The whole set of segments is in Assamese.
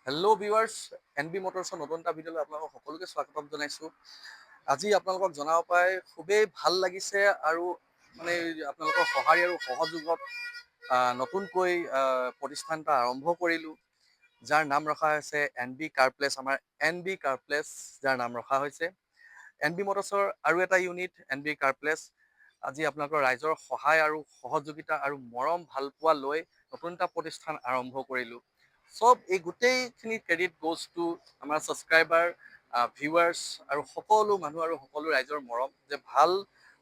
হেল্ল' ভিউৱাৰ্ছ, NB মটৰ্ছৰ নতুন এটা ভিডিঅ'লৈ আপোনালোকক সকলোকে স্বাগতম জনাইছোঁ। আজি আপোনালোকক জনাব পাই খুবেই ভাল লাগিছে আৰু মানে আপোনালোকৰ সঁহাৰি আৰু সহযোগত নতুনকৈ প্ৰতিষ্ঠান এটা আৰম্ভ কৰিলোঁ, যাৰ নাম ৰখা হৈছে NB কাৰ প্লেচ। আমাৰ NB কাৰ প্লেচ যাৰ নাম ৰখা হৈছে। NB মটৰ্ছৰ আৰু এটা ইউনিট NB কাৰ প্লেচ। আজি আপোনালোকৰ ৰাইজৰ সহায় আৰু সহযোগিতা আৰু মৰম ভালপোৱা লৈ নতুন এটা প্ৰতিষ্ঠান আৰম্ভ কৰিলোঁ। চব এই গোটেইখিনি ক্ৰেডিট গ'জ টু আমাৰ ছাবস্ক্ৰাইবাৰ, ভিউৱাৰ্ছ আৰু সকলো মানুহ আৰু সকলো ৰাইজৰ মৰম, যে ভাল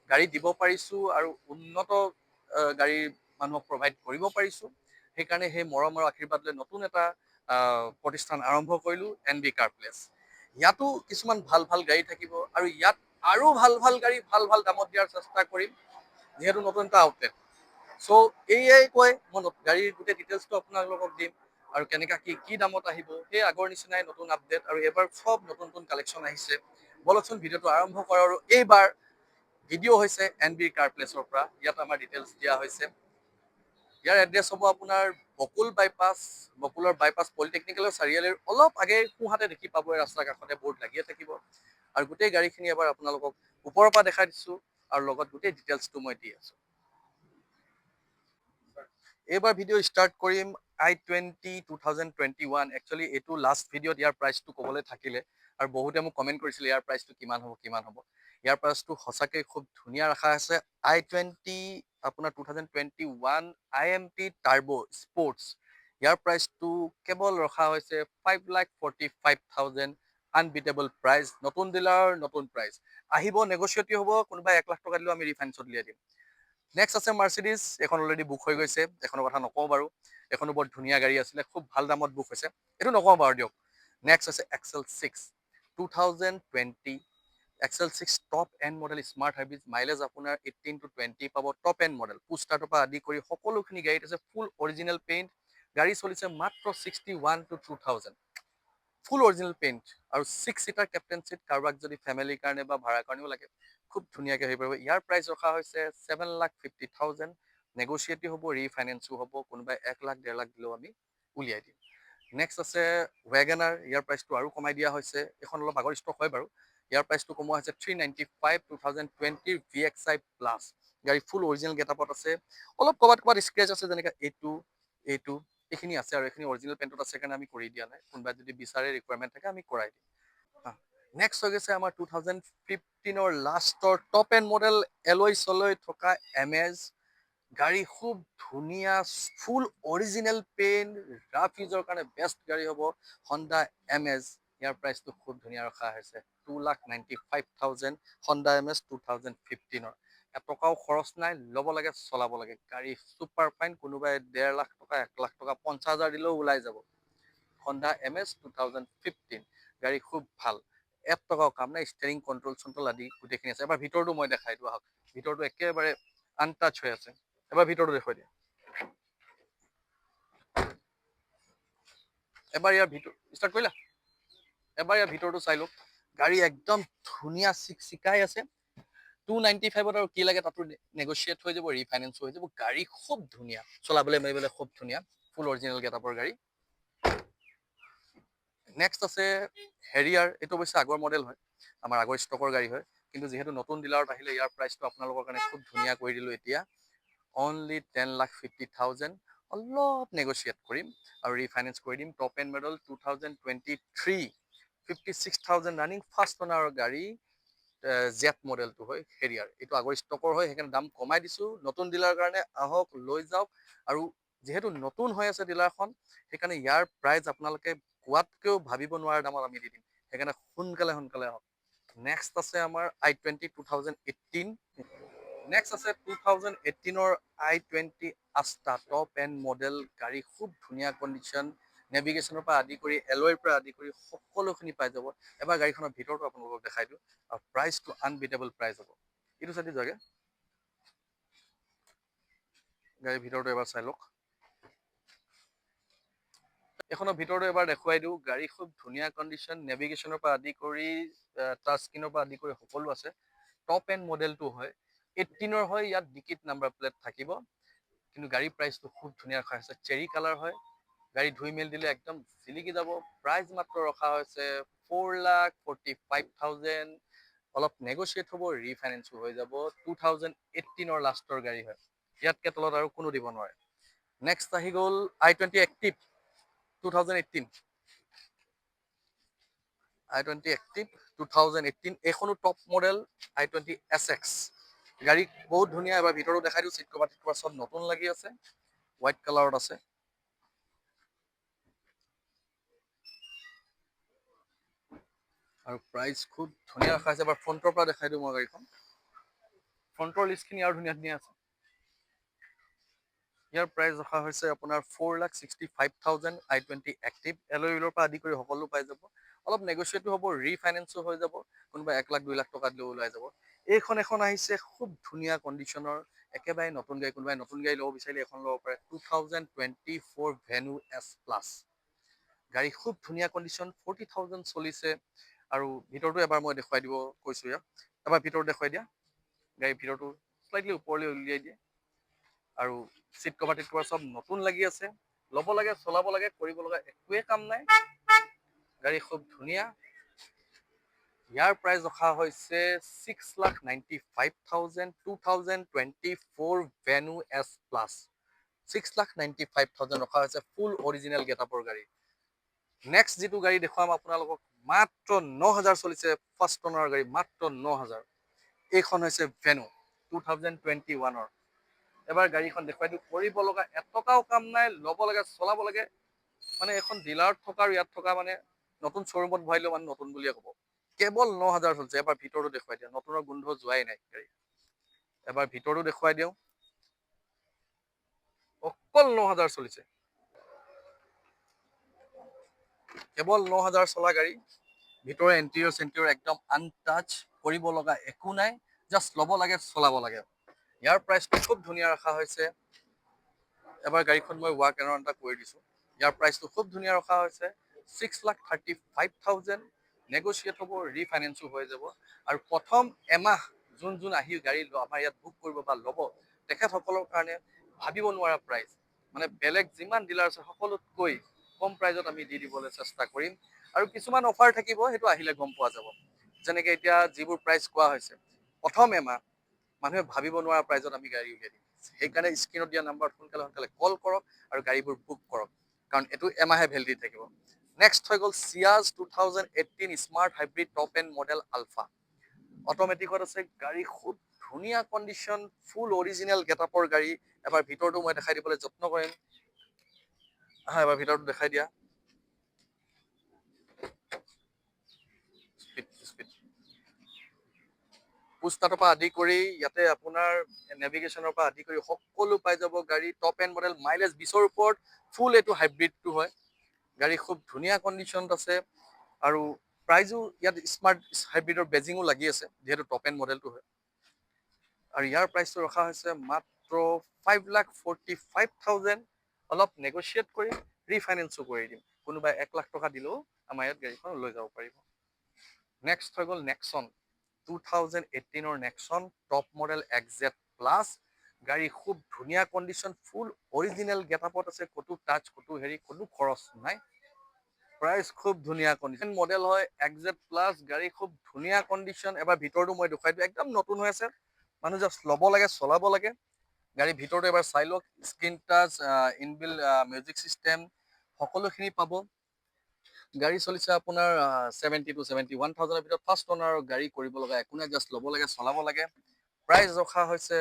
গাড়ী দিব পাৰিছোঁ আৰু উন্নত গাড়ী মানুহক প্ৰভাইড কৰিব পাৰিছোঁ। সেইকাৰণে সেই মৰম আৰু আশীৰ্বাদ লৈ নতুন এটা প্ৰতিষ্ঠান আৰম্ভ কৰিলোঁ, NB কাৰ প্লেচ। ইয়াতো কিছুমান ভাল ভাল গাড়ী থাকিব আৰু ইয়াত আৰু ভাল ভাল গাড়ী ভাল ভাল দামত দিয়াৰ চেষ্টা কৰিম, যিহেতু নতুন এটা আউটলেট। চ' এয়াই কৈ মই গাড়ীৰ গোটেই ডিটেইলছটো আপোনালোকক দিম আৰু কেনেকৈ কি দামত আহিব, সেই আগৰ নিচিনাই নতুন আপডেট। আৰু এইবাৰ চব নতুন নতুন কালেকশ্যন আহিছে। বলকচোন ভিডিঅ'টো আৰম্ভ কৰোঁ। আৰু এইবাৰ ভিডিঅ' হৈছে NB কাৰ প্লেচৰ পৰা। ইয়াত আমাৰ ডিটেইলছ দিয়া হৈছে। ইয়াৰ এড্ৰেছ হ'ব আপোনাৰ বকুলৰ বাইপাছ পলিটেকনিকেলৰ চাৰিআলিৰ অলপ আগে সোঁহাতে দেখি পাব, এই ৰাস্তাৰ কাষতে বৰ্ড লাগিয়ে থাকিব। আৰু গোটেই গাড়ীখিনি এবাৰ আপোনালোকক ওপৰৰ পৰা দেখাই দিছোঁ আৰু লগত গোটেই ডিটেইলছটো মই দি আছোঁ। এইবাৰ ভিডিঅ' ষ্টাৰ্ট কৰিম i20 2021। একচুৱেলি এইটো লাষ্ট ভিডিঅ'ত ইয়াৰ প্ৰাইচটো ক'বলৈ থাকিলে আৰু বহুতে মোক কমেণ্ট কৰিছিলে ইয়াৰ প্ৰাইচটো কিমান হ'ব। ইয়াৰ প্ৰাইচটো সঁচাকৈ খুব ধুনীয়া ৰখা আছে। i20 আপোনাৰ 2021 IMT টাৰ্বো স্পৰ্টছ। ইয়াৰ প্ৰাইচটো কেৱল ৰখা হৈছে 5,45,000। আনবিটেবল প্ৰাইচ, নতুন ডিলাৰ নতুন প্ৰাইচ। আহিব, নেগচিয়েট হ'ব। কোনোবাই 1 লাখ টকা দিলেও আমি ৰিফাইনেন্সত উলিয়াই দিম। নেক্সট আছে মাৰ্চিডিজ। এখন অলৰেডি বুক হৈ গৈছে, এখনৰ কথা নকওঁ বাৰু। এখনো বৰ ধুনীয়া গাড়ী আছিলে, খুব ভাল দামত বুক হৈছে, এইটো নকওঁ বাৰু দিয়ক। নেক্সট আছে XL6 2020। XL6 top end model smart hybrid, mileage আপোনাৰ 18 to 20 পাব। টপ এণ্ড মডেল, পুষ্টাৰৰ পৰা আদি কৰি সকলোখিনি গাড়ীত আছে ফুল অৰিজিনেল পেইণ্ট। গাড়ী চলিছে মাত্ৰ 61 to 2,000। ফুল অৰিজিনেল পেইণ্ট আৰু 6 ছিটাৰ কেপ্টেইন ছিট। কাৰোবাক যদি ফেমিলিৰ কাৰণে বা ভাড়াৰ কাৰণেও লাগে, খুব ধুনীয়াকৈ হৈ পাৰিব। ইয়াৰ প্ৰাইচ ৰখা হৈছে 7,50,000। নেগচিয়েটিভ হ'ব, ৰিফাইনেন্সো হ'ব। কোনোবাই 1 লাখ 1.5 লাখ দিলেও আমি উলিয়াই দিম। নেক্সট আছে ৱেগনাৰ। ইয়াৰ প্ৰাইচটো আৰু কমাই দিয়া হৈছে। এখন অলপ আগৰ ষ্টক হয় বাৰু। ইয়াৰ প্ৰাইচটো কমোৱা হৈছে 395 2020 VXI প্লাছ। গাড়ী ফুল অৰিজিনেল গেটআপত আছে। অলপ ক'ৰবাত স্ক্ৰেচ আছে, যেনেকৈ এইটো এইখিনি আছে আৰু এইখিনি অৰিজিনেল পেইণ্টত আছে কাৰণে আমি কৰি দিয়া নাই। কোনোবাই যদি বিচাৰে ৰিকুৱাৰমেণ্ট থাকে আমি কৰাই দিম। নেক্সট হৈ গৈছে আমাৰ 2015 লাষ্টৰ টপ এণ্ড মডেল এলয় থকা MS। গাড়ী খুব ধুনীয়া, ফুল অৰিজিনেল পেইণ্ট, ৰাফ ইউজৰ কাৰণে বেষ্ট গাড়ী হ'ব হণ্ডা MS। ইয়াৰ প্ৰাইচটো খুব ধুনীয়া ৰখা হৈছে 2,95,000। Honda MS 2015। এটকাও খৰচ নাই, ল'ব লাগে, চলাব লাগে। গাড়ী ছুপাৰ ফাইন। কোনোবাই 1.5 লাখ টকা 1 লাখ টকা 50,000 দিলেও ওলাই যাব। Honda MS 2015। গাড়ী খুব ভাল, 1 টকাও কাম নাই। ষ্টেৰিং কণ্ট্ৰল আদি গোটেইখিনি আছে। এবাৰ ভিতৰটো মই দেখাই দিওঁ আহক। ভিতৰটো একেবাৰে আনটাচ হৈ আছে। এবাৰ ভিতৰটো দেখুৱাই দিয়া। এবাৰ ইয়াৰ ষ্টাৰ্ট কৰিলা? এবাৰ ইয়াৰ ভিতৰটো চাই লওক। গাড়ী একদম ধুনীয়া, চিকচিকাই আছে। 295ত আৰু কি লাগে, তাতো নেগচিয়েট হৈ যাব, ৰিফাইনেন্স হৈ যাব। গাড়ী খুব ধুনীয়া, চলাবলৈ মাৰিবলৈ খুব ধুনীয়া, ফুল অৰিজিনেল গেটআপৰ গাড়ী। নেক্সট আছে হেৰিয়াৰ। এইটো অৱশ্যে আগৰ মডেল হয়, আমাৰ আগৰ ষ্টকৰ গাড়ী হয়, কিন্তু যিহেতু নতুন ডিলাৰত আহিলে ইয়াৰ প্ৰাইচটো আপোনালোকৰ কাৰণে খুব ধুনীয়া কৰি দিলোঁ এতিয়া। অনলি 10,50,000। অলপ নেগচিয়েট কৰিম আৰু ৰিফাইনেন্স কৰি দিম। Top end model 2023, 56,000 running, first অনাৰৰ গাড়ী। জেট মডেলটো হয় হেৰিয়াৰ। এইটো আগৰ ষ্টকৰ হয়, সেইকাৰণে দাম কমাই দিছোঁ নতুন ডিলাৰ কাৰণে। আহক, লৈ যাওক। আৰু যিহেতু নতুন হৈ আছে ডিলাৰখন, সেইকাৰণে ইয়াৰ প্ৰাইচ আপোনালোকে কোৱাতকৈও ভাবিব নোৱাৰা দামত আমি দি দিম। সেইকাৰণে সোনকালে আহক। নেক্সট আছে আমাৰ i20 2018। নেক্সট আছে 2018ৰ i20 আস্তা টপ এণ্ড মডেল গাড়ী, খুব ধুনীয়া কণ্ডিশ্যন। নেভিগেশ্যনৰ পৰা আদি কৰি এলয়ৰ পৰা আদি কৰি সকলোখিনি পাই যাব। এবাৰ গাড়ীখনৰ ভিতৰতো আপোনালোকক দেখাই দিওঁ আৰু প্ৰাইচটো আনবিটেবল প্ৰাইচ হ'ব। এইটো চাইডে যোৱাগে, গাড়ীৰ ভিতৰতো এবাৰ চাই লওক। এইখনৰ ভিতৰতো এবাৰ দেখুৱাই দিওঁ। গাড়ী খুব ধুনীয়া কণ্ডিশ্যন, নেভিগেশ্যনৰ পৰা আদি কৰি টাচ স্ক্ৰীনৰ পৰা আদি কৰি সকলো আছে। টপ এণ্ড মডেলটো হয়, 18ৰ হয়। ইয়াত ডিকিট নাম্বাৰ প্লেট থাকিব, কিন্তু গাড়ীৰ প্ৰাইচটো খুব ধুনীয়া ৰখা হৈছে। চেৰী কালাৰ হয়, গাড়ী ধুই মেলি দিলে একদম জিলিকি যাব। প্ৰাইচ মাত্ৰ ৰখা হৈছে 4,45,000। অলপ নেগচিয়েট হ'ব, ৰিফাইনেন্সো হৈ যাব। 2018ৰ লাষ্টৰ গাড়ী হয়, ইয়াতকে তলত আৰু কোনো দিব নোৱাৰে। নেক্সট আহি গ'ল i20 এক্টিভ 2018। i20 এক্টিভ 2018, এইখনো টপ মডেল i20 SX। গাড়ী বহুত ধুনীয়া। এবাৰ ভিতৰত দেখাই দিওঁ। চিট কভাৰ টিট কভাৰ চব নতুন লাগি আছে, হোৱাইট কালাৰত আছে। আৰু প্ৰাইচ খুব ধুনীয়া ৰখা আছে। এবাৰ ফ্ৰণ্টৰ পৰা দেখাই দিওঁ মই গাড়ীখন। ফ্ৰণ্টৰ লিষ্টখিনি আৰু ধুনীয়া ধুনীয়া আছে। ইয়াৰ প্ৰাইচ ৰখা হৈছে আপোনাৰ 4,65,000 i20 এক্টিভ। এলয় হুইলৰ পৰা আদি কৰি সকলো পাই যাব। অলপ নেগচিয়েটো হ'ব, ৰিফাইনেন্সো হৈ যাব। কোনোবা 1 লাখ 2 লাখ টকা দিলেও ওলাই যাব। এইখন এখন আহিছে খুব ধুনীয়া কণ্ডিশ্যনৰ, একেবাৰে নতুন গাড়ী। কোনোবাই নতুন গাড়ী ল'ব বিচাৰিলে এখন ল'ব পাৰে। 2024 ভেনু S প্লাছ। গাড়ী খুব ধুনীয়া কণ্ডিশ্যন, 40,000 চলিছে। আৰু ভিতৰতো এবাৰ মই দেখুৱাই দিব কৈছোঁ। ইয়াক এবাৰ ভিতৰত দেখুৱাই দিয়া। গাড়ীৰ ভিতৰতো শ্লাইটলি ওপৰলৈ উলিয়াই দিয়ে। আৰু চিট কভাৰ টিট কভাৰ চব নতুন লাগি আছে। ল'ব লাগে, চলাব লাগে, কৰিব লগা একোৱে কাম নাই। গাড়ী খুব ধুনীয়া। ইয়াৰ প্ৰাইচ ৰখা হৈছে 6,95,000। 2024 ভেনু S প্লাছ 6,95,000 ৰখা হৈছে। ফুল অৰিজিনেল গেটআপৰ গাড়ী। নেক্সট যিটো গাড়ী দেখুৱাম আপোনালোকক, মাত্ৰ 9,000 চলিছে। ফাৰ্ষ্ট অনাৰ গাড়ী, মাত্ৰ 9,000। এইখন হৈছে ভেনু 2021ৰ। এবাৰ গাড়ীখন দেখুৱাই দিওঁ। কৰিব লগা এটকাও কাম নাই, ল'ব লাগে, চলাব লাগে। মানে এখন ডিলাৰত থকা আৰু ইয়াত থকা মানে নতুন শ্ব'ৰুমত ভৰাইলেও মানে নতুন বুলিয়ে ক'ব। কেৱল 9,000 চলিছে। এবাৰ ভিতৰতো দেখুৱাই দিয়া, নতুনৰ গোন্ধ যোৱাই নাই গাড়ী। এবাৰ ভিতৰতো দেখুৱাই দিওঁ। অকল 9,000 চলিছে। কেৱল 9,000 চলা গাড়ী। ভিতৰৰ এণ্টিৰিয়ৰ চেণ্টিৰিয়ৰ একদম আনটাচ, কৰিব লগা একো নাই। জাষ্ট ল'ব লাগে, চলাব লাগে। ইয়াৰ প্ৰাইচটো খুব ধুনীয়া ৰখা হৈছে। এবাৰ গাড়ীখন মই ৱাক এৰাউণ্ড এটা কৰি দিছোঁ। ইয়াৰ প্ৰাইচটো খুব ধুনীয়া ৰখা হৈছে 6,35,000। নেগচিয়েট হ'ব, ৰিফাইনেন্সো হৈ যাব। আৰু প্ৰথম এমাহ যোন যোন আহি গাড়ী আমাৰ ইয়াত বুক কৰিব বা ল'ব, তেখেতসকলৰ কাৰণে ভাবিব নোৱাৰা প্ৰাইচ। মানে বেলেগ যিমান ডিলাৰ আছে সকলোতকৈ কম প্ৰাইজত আমি দি দিবলৈ চেষ্টা কৰিম। আৰু কিছুমান অফাৰ থাকিব, সেইটো আহিলে গম পোৱা যাব। যেনেকে এতিয়া যিবোৰ প্ৰাইচ কোৱা হৈছে, প্ৰথম এমাহ মানুহে ভাবিব নোৱাৰা প্ৰাইজত আমি গাড়ী উলিয়াই দিম। সেইকাৰণে স্ক্ৰীণত দিয়া নাম্বাৰত সোনকালে সোনকালে কল কৰক আৰু গাড়ীবোৰ বুক কৰক, কাৰণ এইটো এমাহে ভেলিডিটি থাকিব। নেক্সট হৈ গ'ল Ciaz 2018 smart hybrid top end model alpha. অট'মেটিকত আছে। গাড়ী খুব ধুনীয়া কণ্ডিশ্যন, ফুল অৰিজিনেল গেটআপৰ গাড়ী। এবাৰ ভিতৰতো মই দেখাই দিবলৈ যত্ন কৰিম। এবাৰ ভিতৰতো দেখাই দিয়া। পুষ্টাৰৰ পৰা আদি কৰি ইয়াতে আপোনাৰ নেভিগেশ্যনৰ পৰা আদি কৰি সকলো পাই যাব। গাড়ী টপ এণ্ড মডেল, মাইলেজ 20ৰ ওপৰত, ফুল এইটো হাইব্ৰিডটো হয়। গাড়ী খুব ধুনীয়া কণ্ডিশ্যনত আছে। আৰু প্ৰাইজো ইয়াত স্মাৰ্ট হাইব্ৰিডৰ বেজিঙো লাগি আছে, যিহেতু টপ এণ্ড মডেলটো হয়। আৰু ইয়াৰ প্ৰাইচটো ৰখা হৈছে মাত্ৰ 5,45,000। অলপ নেগচিয়েট কৰি ৰিফাইনেন্সো কৰি দিম। কোনোবাই 1 লাখ টকা দিলেও আমাৰ ইয়াত গাড়ীখন লৈ যাব পাৰিব। নেক্সট হৈ গ'ল নেক্সন 2018ৰ Nexon top model XZ plus. গাড়ী খুব ধুনীয়া কণ্ডিশ্যন, ফুল অৰিজিনেল গেটআপত আছে। ক'তো টাচ, ক'তো হেৰি, কোনো খৰচ নাই। প্ৰাইচ খুব ধুনীয়া কণ্ডিশ্যন মডেল হয়। XZ প্লাছ গাড়ী খুব ধুনীয়া কণ্ডিশ্যন। এবাৰ ভিতৰতো মই দেখুৱাই দিওঁ, একদম নতুন হৈ আছে। মানুহ জাষ্ট ল'ব লাগে, চলাব লাগে। গাড়ী ভিতৰতো এবাৰ চাই লওক। Screen touch, inbuilt music system সকলোখিনি পাব। গাড়ী চলিছে আপোনাৰ 70 to 71,000ৰ ভিতৰত। ফাৰ্ষ্ট অনাৰৰ গাড়ী, কৰিব লগা একো নাই, জাষ্ট ল'ব লাগে, চলাব লাগে। প্ৰাইচ ৰখা হৈছে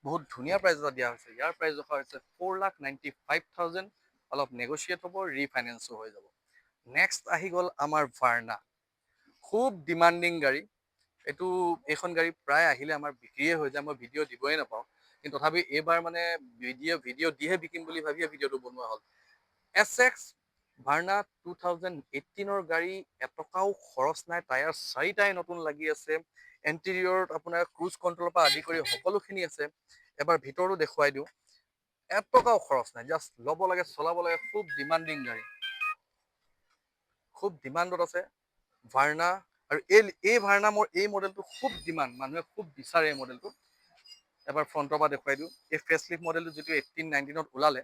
বহুত ধুনীয়া প্ৰাইচ এটা দিয়া হৈছে। ইয়াৰ প্ৰাইচ ৰখা হৈছে 4,95,000। অলপ নেগচিয়েট হ'ব, ৰিফাইনেন্সো হৈ যাব। নেক্সট আহি গ'ল আমাৰ ভাৰ্না। খুব ডিমাণ্ডিং গাড়ী। এইখন গাড়ী প্ৰায় আহিলে আমাৰ বিক্ৰীয়ে হৈ যায়, মই ভিডিঅ' দিবই নাপাওঁ। কিন্তু তথাপি এইবাৰ মানে ভিডিঅ' দিহে বিকিম বুলি ভাবিয়ে ভিডিঅ'টো বনোৱা হ'ল। SX ভাৰ্না 2018ৰ গাড়ী, এটকাও খৰচ নাই, টায়াৰ 4টাই নতুন লাগি আছে, এণ্টেৰিয়ৰত আপোনাৰ ক্ৰুজ কণ্ট্ৰলৰ পৰা আদি কৰি সকলোখিনি আছে। এবাৰ ভিতৰতো দেখুৱাই দিওঁ। এটকাও খৰচ নাই, জাষ্ট ল'ব লাগে, চলাব লাগে। খুব ডিমাণ্ডিং গাড়ী, খুব ডিমাণ্ডত আছে ভাৰ্না। আৰু এই ভাৰ্না মোৰ এই মডেলটো খুব ডিমাণ্ড, মানুহে খুব বিচাৰে এই মডেলটো। এবাৰ ফ্ৰণ্টৰ পৰা দেখুৱাই দিওঁ। এই ফেচলিফ্ট মডেলটো যিটো 18-19ত ওলালে,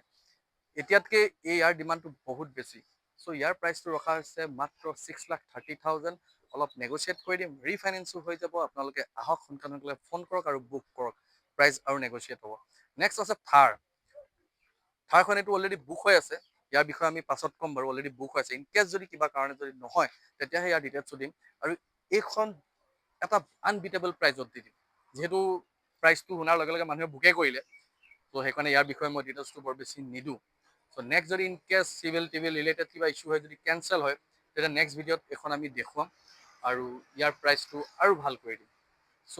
এতিয়াতকে ইয়াৰ ডিমাণ্ডটো বহুত বেছি। চ' ইয়াৰ প্ৰাইচটো ৰখা হৈছে মাত্ৰ 6,30,000। অলপ নেগচিয়েট কৰি দিম, ৰিফাইনেন্সো হৈ যাব। আপোনালোকে আহক, সোনকালে ফোন কৰক আৰু বুক কৰক, প্ৰাইচ আৰু নেগচিয়েট হ'ব। নেক্সট আছে থাৰ। থাৰখন এইটো অলৰেডি বুক হৈ আছে, ইয়াৰ বিষয়ে আমি পাছত ক'ম বাৰু। অলৰেডি বুক হৈ আছে, ইন কেছ যদি কিবা কাৰণে যদি নহয়, তেতিয়াহে ইয়াৰ ডিটেইলছটো দিম। আৰু এইখন এটা আনবিটেবল প্ৰাইজত দি দিম, যিহেতু প্ৰাইচটো শুনাৰ লগে লগে মানুহে বুকে কৰিলে। ত' সেইকাৰণে ইয়াৰ বিষয়ে মই ডিটেইলছটো বৰ বেছি নিদিওঁ। চ' নেক্সট যদি ইন কেছ চিভিল টিভিল ৰিলেটেড কিবা ইছ্যু হয়, যদি কেঞ্চেল হয়, তেতিয়া নেক্সট ভিডিঅ'ত এখন আমি দেখুৱাম আৰু ইয়াৰ প্ৰাইচটো আৰু ভাল কৰি দিম। চ'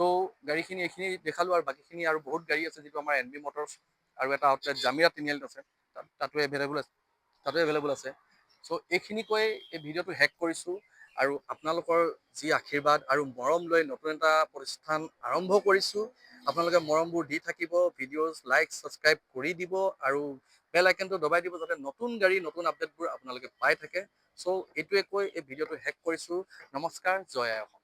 গাড়ীখিনি এইখিনি দেখালোঁ, আৰু বাকীখিনি আৰু বহুত গাড়ী আছে, যিটো আমাৰ NB মটৰ্ছ আৰু এটা আউটলেট জামিৰা তিনিআলিত আছে, তাতো এভেইলেবল আছে। চ' এইখিনি কৈ এই ভিডিঅ'টো শেষ কৰিছোঁ। আৰু আপোনালোকৰ যি আশীৰ্বাদ আৰু মৰম লৈ নতুন এটা প্ৰতিষ্ঠান আৰম্ভ কৰিছোঁ। আপোনালোকে মৰমবোৰ দি থাকিব, ভিডিঅ'জ লাইক ছাবস্ক্ৰাইব কৰি দিব, আৰু বেল আইকনটো দবাই দিব, যাতে নতুন গাড়ী নতুন আপডেটবোৰ আপোনালোকে পাই থাকে। চ' এইটোৱে কৈ এই ভিডিঅ'টো শেষ কৰিছোঁ। নমস্কাৰ, জয় আই অসম।